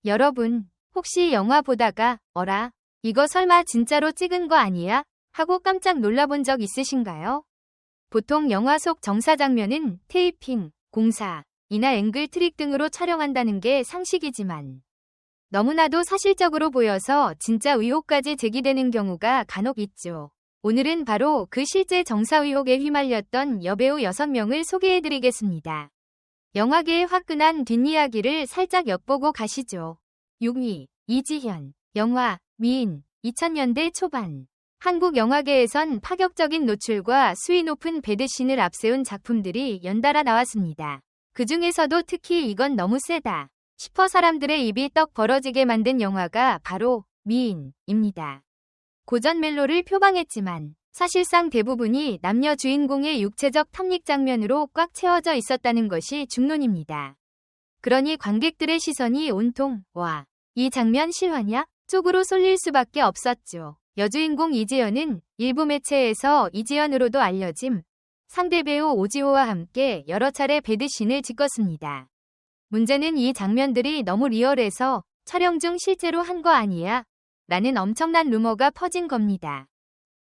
여러분, 혹시 영화 보다가 어라, 이거 설마 진짜로 찍은 거 아니야? 하고 깜짝 놀라본 적 있으신가요? 보통 영화 속 정사 장면은 테이핑, 공사, 이나 앵글 트릭 등으로 촬영한다는 게 상식이지만 너무나도 사실적으로 보여서 진짜 의혹까지 제기되는 경우가 간혹 있죠. 오늘은 바로 그 실제 정사 의혹에 휘말렸던 여배우 6명을 소개해드리겠습니다. 영화계의 화끈한 뒷이야기를 살짝 엿보고 가시죠. 6위, 이지현, 영화, 미인, 2000년대 초반. 한국 영화계에선 파격적인 노출과 수위 높은 배드신을 앞세운 작품들이 연달아 나왔습니다. 그 중에서도 특히 이건 너무 세다 싶어 사람들의 입이 떡 벌어지게 만든 영화가 바로 미인입니다. 고전 멜로를 표방했지만 사실상 대부분이 남녀 주인공의 육체적 탐닉 장면으로 꽉 채워져 있었다는 것이 중론입니다. 그러니 관객들의 시선이 온통 와, 이 장면 실화냐? 쪽으로 쏠릴 수밖에 없었죠. 여주인공 이지연은 일부 매체에서 이지연으로도 알려짐 상대 배우 오지호와 함께 여러 차례 배드신을 찍었습니다. 문제는 이 장면들이 너무 리얼해서 촬영 중 실제로 한 거 아니야? 라는 엄청난 루머가 퍼진 겁니다.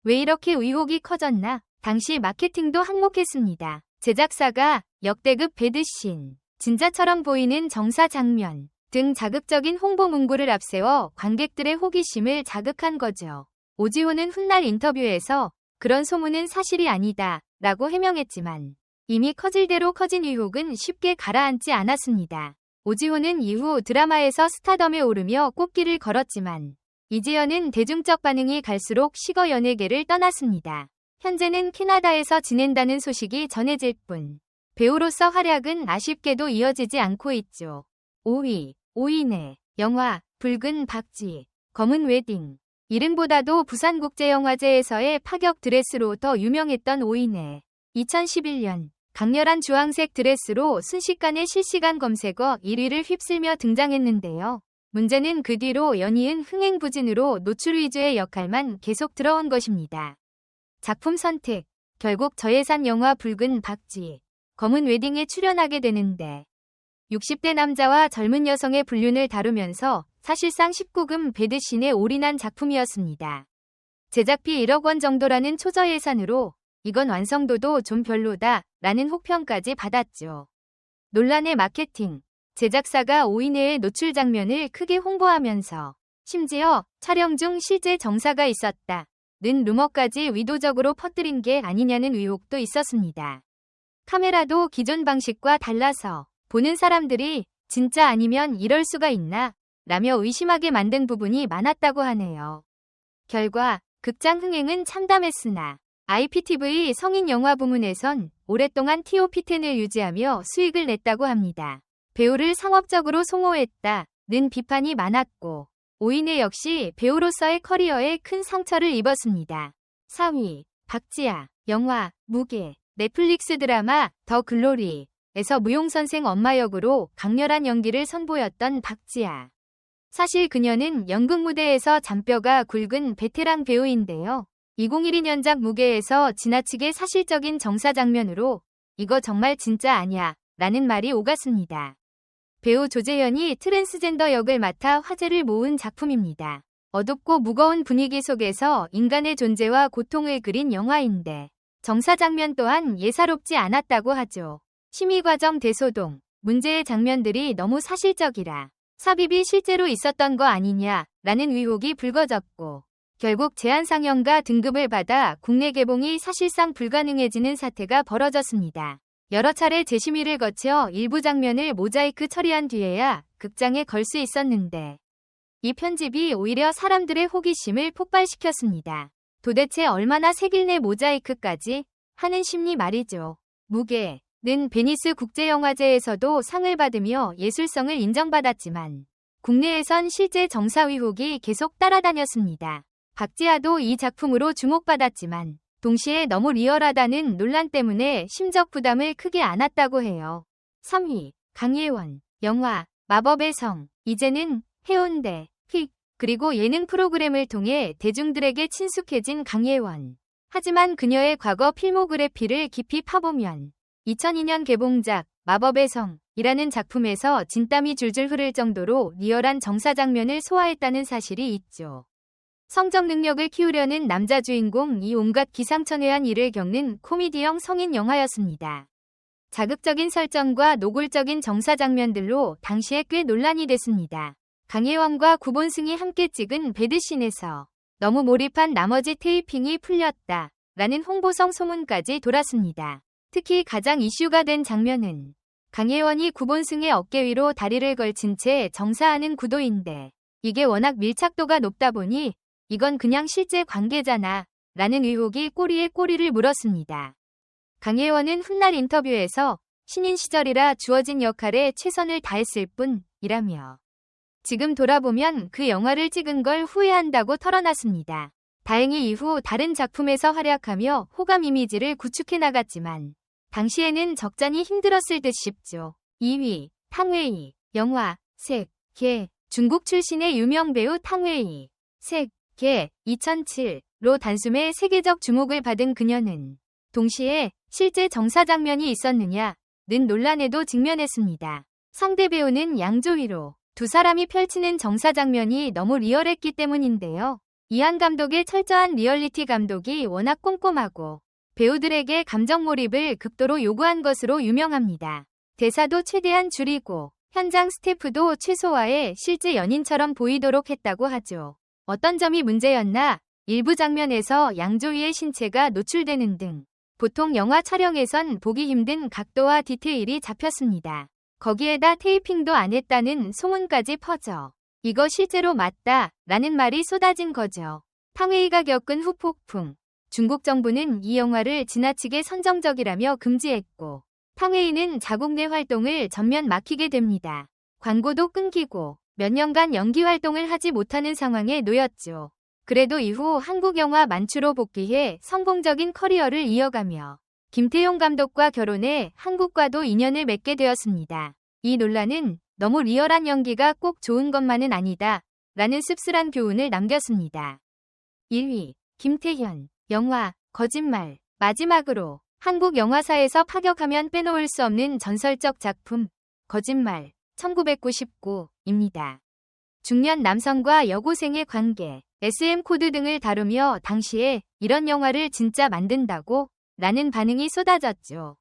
왜 이렇게 의혹이 커졌나? 당시 마케팅도 한몫했습니다. 제작사가 역대급 배드신, 진짜처럼 보이는 정사 장면 등 자극적인 홍보 문구를 앞세워 관객들의 호기심을 자극한 거죠. 오지호는 훗날 인터뷰에서 그런 소문은 사실이 아니다 라고 해명했지만 이미 커질 대로 커진 의혹은 쉽게 가라앉지 않았습니다. 오지호는 이후 드라마에서 스타덤에 오르며 꽃길을 걸었지만 이지연은 대중적 반응이 갈수록 시거 연예계를 떠났습니다. 현재는 캐나다에서 지낸다는 소식이 전해질 뿐 배우로서 활약은 아쉽게도 이어지지 않고 있죠. 5위, 오이네, 영화, 붉은 박쥐, 검은 웨딩. 이름보다도 부산국제영화제에서의 파격 드레스로 더 유명했던 오이네. 2011년 강렬한 주황색 드레스로 순식간에 실시간 검색어 1위를 휩쓸며 등장했는데요. 문제는 그 뒤로 연이은 흥행부진으로 노출 위주의 역할만 계속 들어온 것입니다. 작품 선택, 결국 저예산 영화 붉은 박쥐, 검은 웨딩에 출연하게 되는데 60대 남자와 젊은 여성의 불륜을 다루면서 사실상 19금 배드신에 올인한 작품이었습니다. 제작비 1억 원 정도라는 초저예산으로 이건 완성도도 좀 별로다 라는 혹평까지 받았죠. 논란의 마케팅, 제작사가 오이네의 노출 장면을 크게 홍보하면서 심지어 촬영 중 실제 정사가 있었다는 루머까지 의도적으로 퍼뜨린 게 아니냐는 의혹도 있었습니다. 카메라도 기존 방식과 달라서 보는 사람들이 진짜 아니면 이럴 수가 있나? 라며 의심하게 만든 부분이 많았다고 하네요. 결과 극장 흥행은 참담했으나 IPTV 성인 영화 부문에선 오랫동안 TOP10을 유지하며 수익을 냈다고 합니다. 배우를 상업적으로 송호했다는 비판이 많았고 오이네 역시 배우로서의 커리어에 큰 상처를 입었습니다. 4위, 박지아, 영화, 무게, 넷플릭스 드라마 더 글로리에서 무용선생 엄마 역으로 강렬한 연기를 선보였던 박지아. 사실 그녀는 연극 무대에서 잔뼈가 굵은 베테랑 배우인데요. 2012년작 무게에서 지나치게 사실적인 정사 장면으로 이거 정말 진짜 아냐 라는 말이 오갔습니다. 배우 조재현이 트랜스젠더 역을 맡아 화제를 모은 작품입니다. 어둡고 무거운 분위기 속에서 인간의 존재와 고통을 그린 영화인데 정사 장면 또한 예사롭지 않았다고 하죠. 심의과정 대소동, 문제의 장면들이 너무 사실적이라 삽입이 실제로 있었던 거 아니냐라는 의혹이 불거졌고 결국 제한 상영과 등급을 받아 국내 개봉이 사실상 불가능해지는 사태가 벌어졌습니다. 여러 차례 재심의를 거쳐 일부 장면을 모자이크 처리한 뒤에야 극장에 걸 수 있었는데 이 편집이 오히려 사람들의 호기심을 폭발시켰습니다. 도대체 얼마나 색일내 모자이크까지 하는 심리 말이죠. 무게는 베니스 국제영화제에서도 상을 받으며 예술성을 인정받았지만 국내에선 실제 정사 의혹이 계속 따라다녔습니다. 박지아도 이 작품으로 주목받았지만 동시에 너무 리얼하다는 논란 때문에 심적 부담을 크게 안았다고 해요. 3위, 강예원, 영화, 마법의 성, 이제는 해운대, 휙, 그리고 예능 프로그램을 통해 대중들에게 친숙해진 강예원. 하지만 그녀의 과거 필모그래피를 깊이 파보면 2002년 개봉작 마법의 성이라는 작품에서 진땀이 줄줄 흐를 정도로 리얼한 정사 장면을 소화했다는 사실이 있죠. 성적 능력을 키우려는 남자 주인공이 온갖 기상천외한 일을 겪는 코미디형 성인 영화였습니다. 자극적인 설정과 노골적인 정사 장면들로 당시에 꽤 논란이 됐습니다. 강혜원과 구본승이 함께 찍은 배드신에서 너무 몰입한 나머지 테이핑이 풀렸다 라는 홍보성 소문까지 돌았습니다. 특히 가장 이슈가 된 장면은 강혜원이 구본승의 어깨 위로 다리를 걸친 채 정사하는 구도인데 이게 워낙 밀착도가 높다 보니 이건 그냥 실제 관계잖아 라는 의혹이 꼬리에 꼬리를 물었습니다. 강혜원은 훗날 인터뷰에서 신인 시절이라 주어진 역할에 최선을 다했을 뿐이라며 지금 돌아보면 그 영화를 찍은 걸 후회한다고 털어놨습니다. 다행히 이후 다른 작품에서 활약하며 호감 이미지를 구축해 나갔지만 당시에는 적잖이 힘들었을 듯 싶죠. 2위 탕웨이 영화 색, 개 중국 출신의 유명 배우 탕웨이 색, 개 2007로 단숨에 세계적 주목을 받은 그녀는 동시에 실제 정사 장면이 있었느냐는 논란에도 직면했습니다. 상대 배우는 양조위로 두 사람이 펼치는 정사 장면이 너무 리얼했기 때문인데요. 이한 감독의 철저한 리얼리티 감독이 워낙 꼼꼼하고 배우들에게 감정 몰입을 극도로 요구한 것으로 유명합니다. 대사도 최대한 줄이고 현장 스태프도 최소화해 실제 연인처럼 보이도록 했다고 하죠. 어떤 점이 문제였나? 일부 장면에서 양조위의 신체가 노출되는 등 보통 영화 촬영에선 보기 힘든 각도와 디테일이 잡혔습니다. 거기에다 테이핑도 안 했다는 소문까지 퍼져 이거 실제로 맞다 라는 말이 쏟아진 거죠. 탕웨이가 겪은 후폭풍. 중국 정부는 이 영화를 지나치게 선정적이라며 금지했고 탕웨이는 자국 내 활동을 전면 막히게 됩니다. 광고도 끊기고 몇 년간 연기 활동을 하지 못하는 상황에 놓였죠. 그래도 이후 한국 영화 만추로 복귀해 성공적인 커리어를 이어가며 김태용 감독과 결혼해 한국과도 인연을 맺게 되었습니다. 이 논란은 너무 리얼한 연기가 꼭 좋은 것만은 아니다 라는 씁쓸한 교훈을 남겼습니다. 1위 김태현 영화 거짓말 마지막으로 한국 영화사에서 파격하면 빼놓을 수 없는 전설적 작품 거짓말 1999입니다. 중년 남성과 여고생의 관계, SM 코드 등을 다루며 당시에 이런 영화를 진짜 만든다고? 라는 반응이 쏟아졌죠.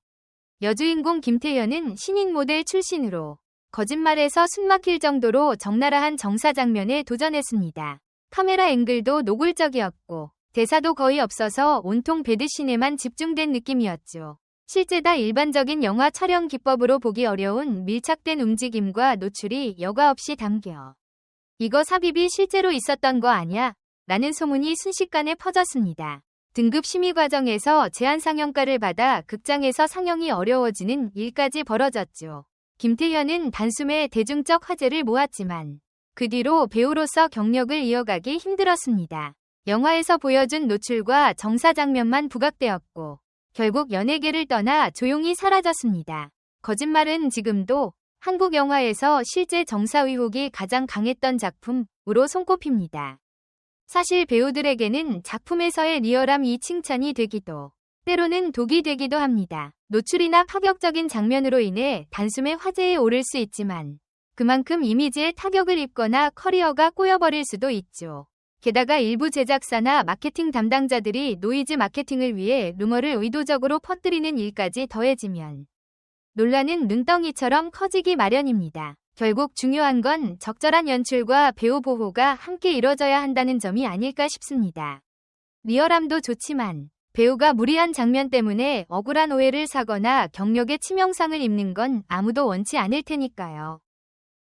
여주인공 김태현은 신인 모델 출신으로 거짓말에서 숨막힐 정도로 적나라한 정사 장면에 도전했습니다. 카메라 앵글도 노골적이었고 대사도 거의 없어서 온통 배드신에만 집중된 느낌이었죠. 실제다 일반적인 영화 촬영 기법으로 보기 어려운 밀착된 움직임과 노출이 여과 없이 담겨 이거 삽입이 실제로 있었던 거 아냐? 라는 소문이 순식간에 퍼졌습니다. 등급 심의 과정에서 제한 상영가를 받아 극장에서 상영이 어려워지는 일까지 벌어졌죠. 김태현은 단숨에 대중적 화제를 모았지만 그 뒤로 배우로서 경력을 이어가기 힘들었습니다. 영화에서 보여준 노출과 정사 장면만 부각되었고 결국 연예계를 떠나 조용히 사라졌습니다. 거짓말은 지금도 한국 영화에서 실제 정사 의혹이 가장 강했던 작품으로 손꼽힙니다. 사실 배우들에게는 작품에서의 리얼함이 칭찬이 되기도 때로는 독이 되기도 합니다. 노출이나 파격적인 장면으로 인해 단숨에 화제에 오를 수 있지만 그만큼 이미지에 타격을 입거나 커리어가 꼬여버릴 수도 있죠. 게다가 일부 제작사나 마케팅 담당자들이 노이즈 마케팅을 위해 루머를 의도적으로 퍼뜨리는 일까지 더해지면 논란은 눈덩이처럼 커지기 마련입니다. 결국 중요한 건 적절한 연출과 배우 보호가 함께 이뤄져야 한다는 점이 아닐까 싶습니다. 리얼함도 좋지만 배우가 무리한 장면 때문에 억울한 오해를 사거나 경력에 치명상을 입는 건 아무도 원치 않을 테니까요.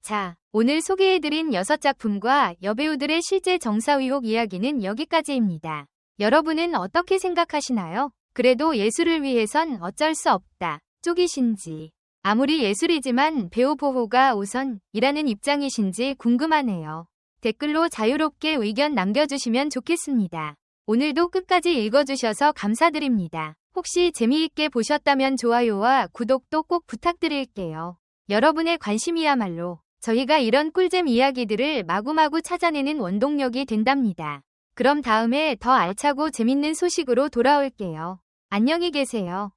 자, 오늘 소개해드린 6작품과 여배우들의 실제 정사 의혹 이야기는 여기까지입니다. 여러분은 어떻게 생각하시나요? 그래도 예술을 위해선 어쩔 수 없다 쪽이신지 아무리 예술이지만 배우 보호가 우선이라는 입장이신지 궁금하네요. 댓글로 자유롭게 의견 남겨주시면 좋겠습니다. 오늘도 끝까지 읽어주셔서 감사드립니다. 혹시 재미있게 보셨다면 좋아요와 구독도 꼭 부탁드릴게요. 여러분의 관심이야말로 저희가 이런 꿀잼 이야기들을 마구마구 찾아내는 원동력이 된답니다. 그럼 다음에 더 알차고 재밌는 소식으로 돌아올게요. 안녕히 계세요.